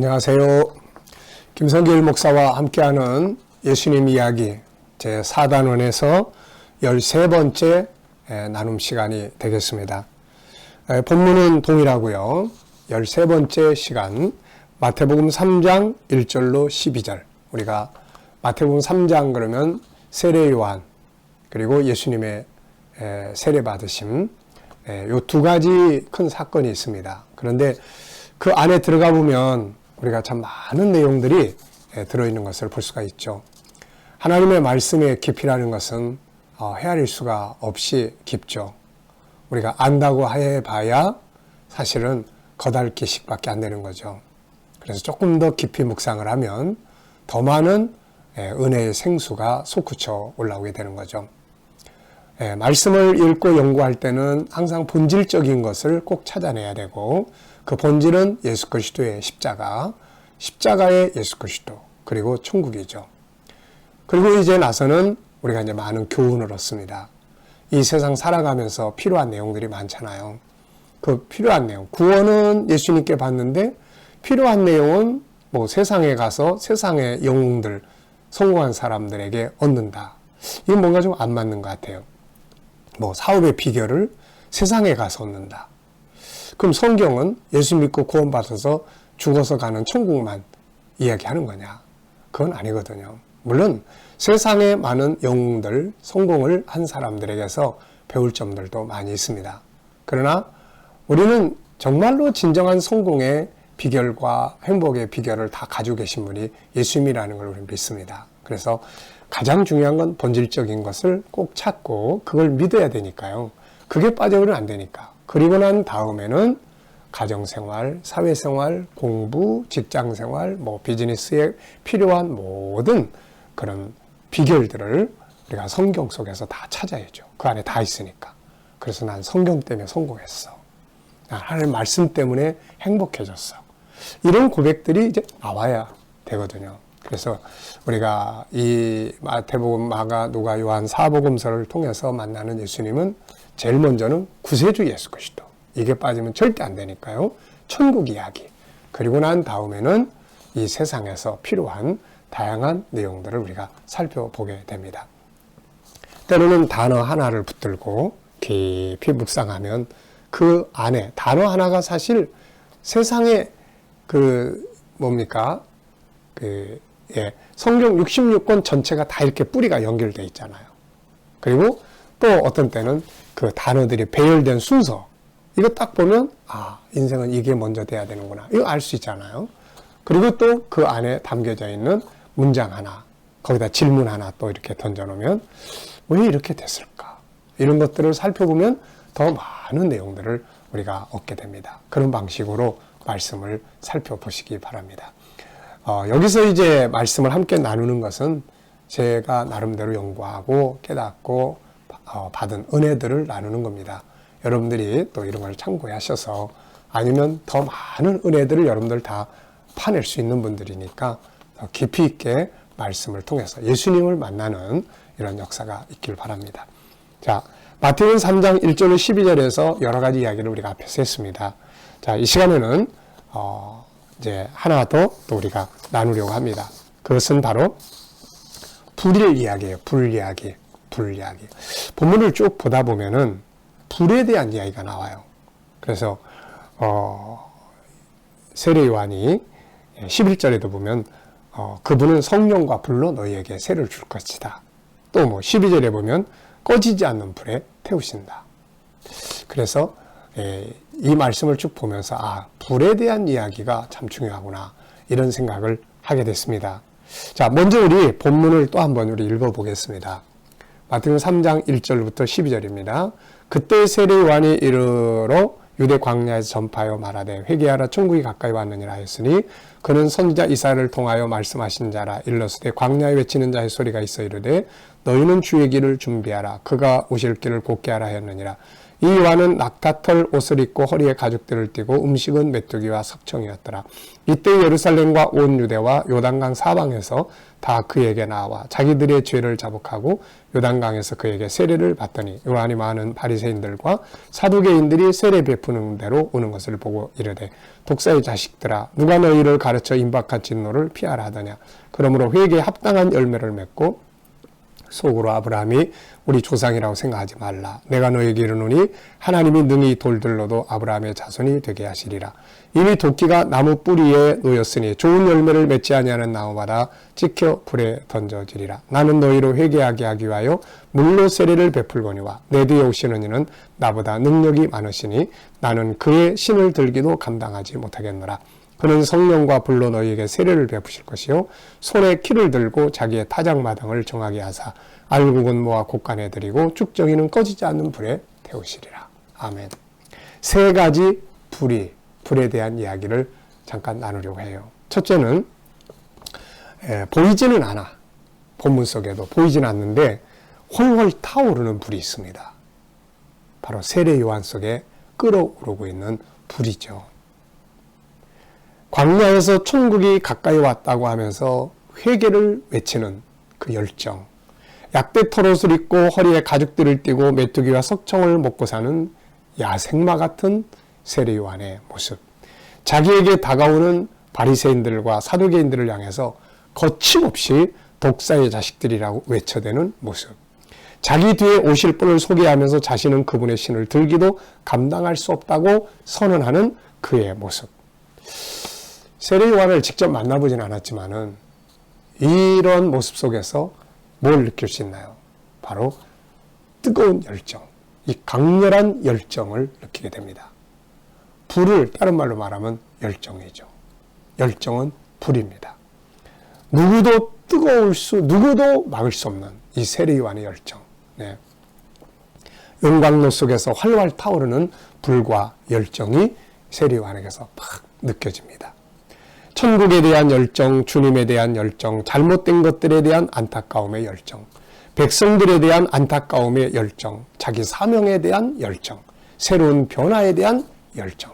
안녕하세요. 김성길 목사와 함께하는 예수님 이야기 제4단원에서 13번째 나눔 시간이 되겠습니다. 본문은 동일하고요. 13번째 시간 마태복음 3장 1절로 12절. 우리가 마태복음 3장 그러면 세례 요한 그리고 예수님의 세례 받으심 요 두 가지 큰 사건이 있습니다. 그런데 그 안에 들어가 보면 우리가 참 많은 내용들이 들어있는 것을 볼 수가 있죠. 하나님의 말씀의 깊이라는 것은 헤아릴 수가 없이 깊죠. 우리가 안다고 해봐야 사실은 거달기식밖에 안 되는 거죠. 그래서 조금 더 깊이 묵상을 하면 더 많은 은혜의 생수가 솟구쳐 올라오게 되는 거죠. 말씀을 읽고 연구할 때는 항상 본질적인 것을 꼭 찾아내야 되고 그 본질은 예수 그리스도의 십자가의 예수 그리스도 그리고 천국이죠. 그리고 이제 나서는 우리가 이제 많은 교훈을 얻습니다. 이 세상 살아가면서 필요한 내용들이 많잖아요. 그 필요한 내용, 구원은 예수님께 받는데 필요한 내용은 뭐 세상에 가서 세상의 영웅들, 성공한 사람들에게 얻는다. 이건 뭔가 좀 안 맞는 것 같아요. 뭐 사업의 비결을 세상에 가서 얻는다. 그럼 성경은 예수 믿고 구원받아서 죽어서 가는 천국만 이야기하는 거냐? 그건 아니거든요. 물론 세상에 많은 영웅들, 성공을 한 사람들에게서 배울 점들도 많이 있습니다. 그러나 우리는 정말로 진정한 성공의 비결과 행복의 비결을 다 가지고 계신 분이 예수님이라는 걸 우리는 믿습니다. 그래서 가장 중요한 건 본질적인 것을 꼭 찾고 그걸 믿어야 되니까요. 그게 빠져버리면 안 되니까. 그리고 난 다음에는 가정생활, 사회생활, 공부, 직장생활, 뭐 비즈니스에 필요한 모든 그런 비결들을 우리가 성경 속에서 다 찾아야죠. 그 안에 다 있으니까. 그래서 난 성경 때문에 성공했어. 난 하나님 말씀 때문에 행복해졌어. 이런 고백들이 이제 나와야 되거든요. 그래서 우리가 이 마태복음, 마가, 누가, 요한 사복음서를 통해서 만나는 예수님은 제일 먼저는 구세주 예수 그리스도. 이게 빠지면 절대 안 되니까요. 천국 이야기. 그리고 난 다음에는 이 세상에서 필요한 다양한 내용들을 우리가 살펴보게 됩니다. 때로는 단어 하나를 붙들고 깊이 묵상하면 그 안에 단어 하나가 사실 세상에 성경 66권 전체가 다 이렇게 뿌리가 연결되어 있잖아요. 그리고 또 어떤 때는 그 단어들이 배열된 순서, 이거 딱 보면 인생은 이게 먼저 돼야 되는구나. 이거 알 수 있잖아요. 그리고 또 그 안에 담겨져 있는 문장 하나, 거기다 질문 하나 또 이렇게 던져놓으면 왜 이렇게 됐을까? 이런 것들을 살펴보면 더 많은 내용들을 우리가 얻게 됩니다. 그런 방식으로 말씀을 살펴보시기 바랍니다. 여기서 이제 말씀을 함께 나누는 것은 제가 나름대로 연구하고 깨닫고 받은 은혜들을 나누는 겁니다. 여러분들이 또 이런 걸 참고하셔서 아니면 더 많은 은혜들을 여러분들 다 파낼 수 있는 분들이니까 더 깊이 있게 말씀을 통해서 예수님을 만나는 이런 역사가 있길 바랍니다. 자, 마태복음 3장 1절로 12절에서 여러 가지 이야기를 우리가 앞에서 했습니다. 자, 이 시간에는 이제 하나 더 또 우리가 나누려고 합니다. 그것은 바로 불일 이야기예요. 불 이야기. 본문을 쭉 보다 보면은 불에 대한 이야기가 나와요. 그래서 세례 요한이 11절에도 보면 그분은 성령과 불로 너희에게 세를 줄 것이다. 또 12절에 보면 꺼지지 않는 불에 태우신다. 그래서 이 말씀을 쭉 보면서 불에 대한 이야기가 참 중요하구나 이런 생각을 하게 됐습니다. 자, 먼저 우리 본문을 또 한번 우리 읽어보겠습니다. 마태복음 3장 1절부터 12절입니다. 그때 세례 요한이 이르러 유대 광야에서 전파하여 말하되 회개하라 천국이 가까이 왔느니라 하였으니 그는 선지자 이사야를 통하여 말씀하신 자라. 일러스되 광야에 외치는 자의 소리가 있어 이르되 너희는 주의 길을 준비하라 그가 오실 길을 곧게 하라 하였느니라. 이 요한은 낙타털 옷을 입고 허리에 가죽들을 띠고 음식은 메뚜기와 석청이었더라. 이때 예루살렘과 온 유대와 요단강 사방에서 다 그에게 나와 자기들의 죄를 자복하고 요단강에서 그에게 세례를 받더니 요한이 많은 바리새인들과 사두개인들이 세례 베푸는 대로 오는 것을 보고 이르되 독사의 자식들아 누가 너희를 가르쳐 임박한 진노를 피하라 하더냐. 그러므로 회개에 합당한 열매를 맺고 속으로 아브라함이 우리 조상이라고 생각하지 말라. 내가 너에게 이르노니 하나님이 능히 돌들로도 아브라함의 자손이 되게 하시리라. 이미 도끼가 나무 뿌리에 놓였으니 좋은 열매를 맺지 아니하는 나무마다 찍혀 불에 던져지리라. 나는 너희로 회개하게 하기 위하여 물로 세례를 베풀거니와 내 뒤에 오시는 이는 나보다 능력이 많으시니 나는 그의 신을 들기도 감당하지 못하겠노라. 그는 성령과 불로 너희에게 세례를 베푸실 것이요 손에 키를 들고 자기의 타작마당을 정하게 하사 알곡은 모아 곡간에 들이고 쭉정이는 꺼지지 않는 불에 태우시리라. 아멘. 세 가지 불에 대한 이야기를 잠깐 나누려고 해요. 첫째는 보이지는 않아. 본문 속에도 보이지는 않는데 훨훨 타오르는 불이 있습니다. 바로 세례 요한 속에 끓어오르고 있는 불이죠. 광야에서 천국이 가까이 왔다고 하면서 회개를 외치는 그 열정, 약대 털옷을 입고 허리에 가죽들을 띠고 메뚜기와 석청을 먹고 사는 야생마 같은 세례 요한의 모습, 자기에게 다가오는 바리새인들과 사두개인들을 향해서 거침없이 독사의 자식들이라고 외쳐대는 모습, 자기 뒤에 오실 분을 소개하면서 자신은 그분의 신을 들기도 감당할 수 없다고 선언하는 그의 모습. 세례 요한을 직접 만나보진 않았지만은 이런 모습 속에서 뭘 느낄 수 있나요? 바로 뜨거운 열정, 이 강렬한 열정을 느끼게 됩니다. 불을 다른 말로 말하면 열정이죠. 열정은 불입니다. 누구도 누구도 막을 수 없는 이 세례 요한의 열정. 네. 용광로 속에서 활활 타오르는 불과 열정이 세례 요한에게서 막 느껴집니다. 천국에 대한 열정, 주님에 대한 열정, 잘못된 것들에 대한 안타까움의 열정, 백성들에 대한 안타까움의 열정, 자기 사명에 대한 열정, 새로운 변화에 대한 열정.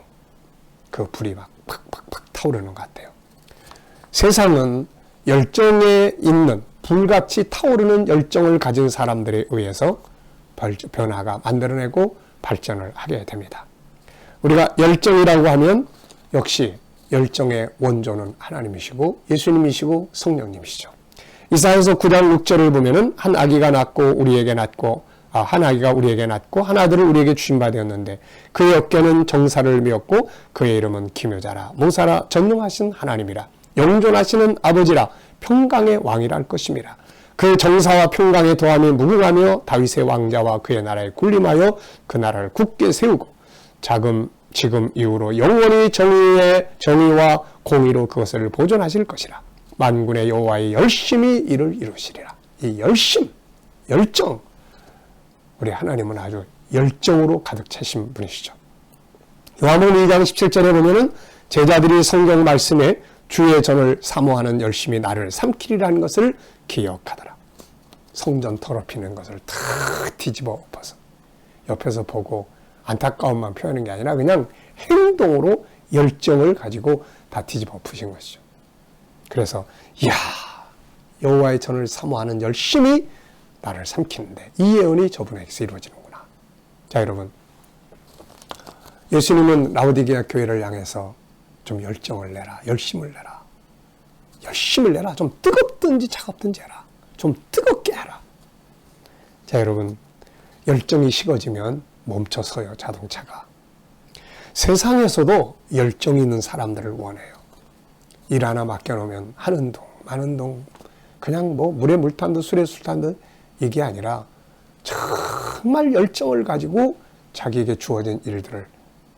그 불이 막 팍팍팍 타오르는 것 같아요. 세상은 열정에 있는 불같이 타오르는 열정을 가진 사람들에 의해서 변화가 만들어내고 발전을 하게 됩니다. 우리가 열정이라고 하면 역시 열정의 원조는 하나님이시고 예수님이시고 성령님이시죠. 이사야서 9장 6절을 보면은 한 아기가 우리에게 낳고 한 아들을 우리에게 주신 바 되었는데 그의 어깨는 정사를 메었고 그의 이름은 기묘자라 모사라 전능하신 하나님이라 영존하시는 아버지라 평강의 왕이라 할 것임이라. 그 정사와 평강의 도함이 무궁하며 다윗의 왕자와 그의 나라에 군림하여 그 나라를 굳게 세우고 지금 이후로 영원히 정의와 공의로 그것을 보존하실 것이라. 만군의 여호와의 열심히 이를 이루시리라. 이 열정. 우리 하나님은 아주 열정으로 가득 차신 분이시죠. 요한복음 2장 17절에 보면은 제자들이 성경 말씀에 주의 전을 사모하는 열심히 나를 삼키리라는 것을 기억하더라. 성전 더럽히는 것을 탁 뒤집어 엎어서 옆에서 보고 안타까움만 표현하는 게 아니라 그냥 행동으로 열정을 가지고 다 뒤집어 엎으신 것이죠. 그래서 여호와의 전을 사모하는 열심히 나를 삼키는데 이 예언이 저분에게서 이루어지는구나. 자, 여러분, 예수님은 라오디게아 교회를 향해서 좀 열정을 내라, 열심을 내라, 좀 뜨겁든지 차갑든지 해라, 좀 뜨겁게 해라. 자, 여러분, 열정이 식어지면 멈춰서요, 자동차가. 세상에서도 열정 있는 사람들을 원해요. 일 하나 맡겨놓으면 하는 동 마는 동, 그냥 물에 물 탄 듯 술에 술 탄 듯, 이게 아니라 정말 열정을 가지고 자기에게 주어진 일들을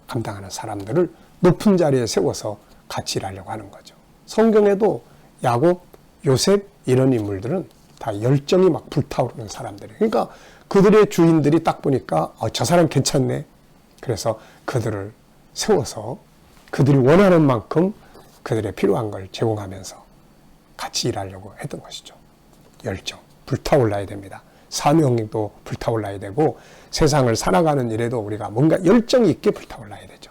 감당하는 사람들을 높은 자리에 세워서 같이 일하려고 하는 거죠. 성경에도 야곱, 요셉 이런 인물들은 다 열정이 막 불타오르는 사람들이에요. 그러니까 그들의 주인들이 딱 보니까 저 사람 괜찮네. 그래서 그들을 세워서 그들이 원하는 만큼 그들의 필요한 걸 제공하면서 같이 일하려고 했던 것이죠. 열정, 불타올라야 됩니다. 사명도 불타올라야 되고 세상을 살아가는 일에도 우리가 뭔가 열정이 있게 불타올라야 되죠.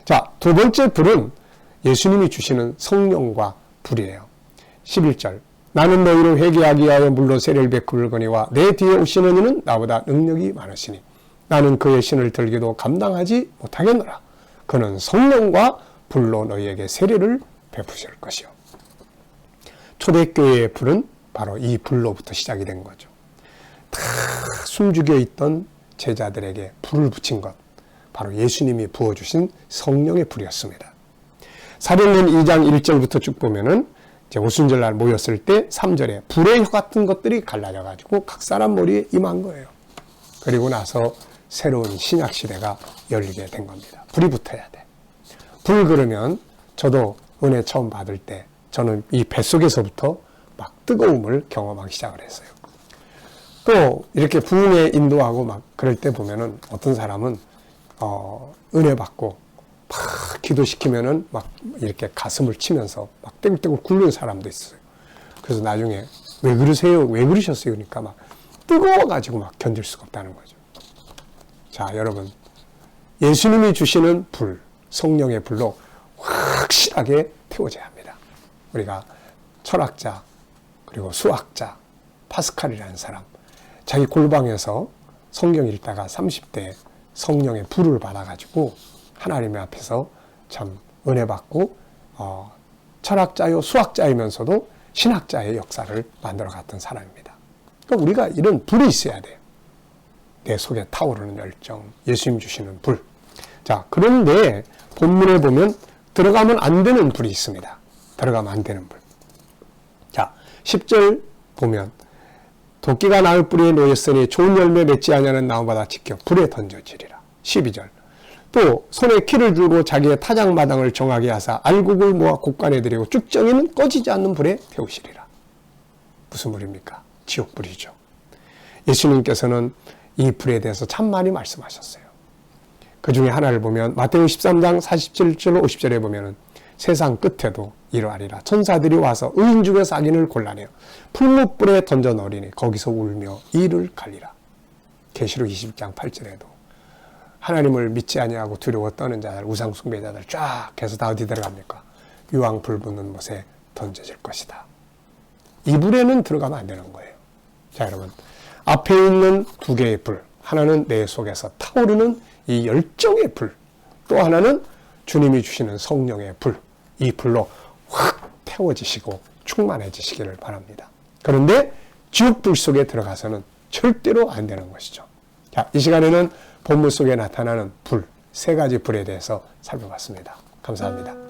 자, 두 번째 불은 예수님이 주시는 성령과 불이에요. 11절 나는 너희를 회개하기 위하여 물로 세례를 베풀거니와 내 뒤에 오시는 이는 나보다 능력이 많으시니 나는 그의 신을 들기도 감당하지 못하겠노라. 그는 성령과 불로 너희에게 세례를 베푸실 것이요. 초대교회의 불은 바로 이 불로부터 시작이 된 거죠. 다 숨죽여 있던 제자들에게 불을 붙인 것, 바로 예수님이 부어주신 성령의 불이었습니다. 사도행전 2장 1절부터 쭉 보면은 이제 오순절날 모였을 때 3절에 불의 혀 같은 것들이 갈라져가지고 각 사람 머리에 임한 거예요. 그리고 나서 새로운 신약 시대가 열리게 된 겁니다. 불이 붙어야 돼. 불 그러면 저도 은혜 처음 받을 때 저는 이 뱃속에서부터 막 뜨거움을 경험하기 시작을 했어요. 또 이렇게 부흥에 인도하고 막 그럴 때 보면은 어떤 사람은 은혜 받고 막 기도시키면은 막 이렇게 가슴을 치면서 막 떼굴떼굴 굴는 사람도 있어요. 그래서 나중에 왜 그러세요? 왜 그러셨어요? 그러니까 막 뜨거워가지고 막 견딜 수가 없다는 거죠. 자, 여러분, 예수님이 주시는 불, 성령의 불로 확실하게 태워져야 합니다. 우리가 철학자, 그리고 수학자, 파스칼이라는 사람, 자기 골방에서 성경 읽다가 30대에 성령의 불을 받아가지고 하나님 앞에서 참 은혜 받고 철학자요 수학자이면서도 신학자의 역사를 만들어갔던 사람입니다. 그러니까 우리가 이런 불이 있어야 돼요. 내 속에 타오르는 열정, 예수님 주시는 불. 자, 그런데 본문에 보면 들어가면 안 되는 불이 있습니다. 들어가면 안 되는 불. 자, 10절 보면 도끼가 나무 뿌리에 놓였으니 좋은 열매 맺지 아니하는 나무마다 지켜 불에 던져지리라. 12절 또 손에 키를 들고 자기의 타작마당을 정하게 하사 알곡을 모아 곡간에 들이고 쭉정이는 꺼지지 않는 불에 태우시리라. 무슨 불입니까? 지옥불이죠. 예수님께서는 이 불에 대해서 참 많이 말씀하셨어요. 그 중에 하나를 보면 마태복음 13장 47절 50절에 보면은 세상 끝에도 이러하리라. 천사들이 와서 의인 중에서 악인을 골라내어 풀무불에 던져 넣으리니 거기서 울며 이를 갈리라. 계시록 20장 8절에도 하나님을 믿지 아니하고 두려워 떠는 자들, 우상 숭배자들 쫙 해서 다 어디 들어갑니까? 유황 불 붙는 못에 던져질 것이다. 이 불에는 들어가면 안 되는 거예요. 자, 여러분, 앞에 있는 두 개의 불, 하나는 내 속에서 타오르는 이 열정의 불, 또 하나는 주님이 주시는 성령의 불, 이 불로 확 태워지시고 충만해지시기를 바랍니다. 그런데 지옥불 속에 들어가서는 절대로 안 되는 것이죠. 자, 이 시간에는 본문 속에 나타나는 불, 세 가지 불에 대해서 살펴봤습니다. 감사합니다.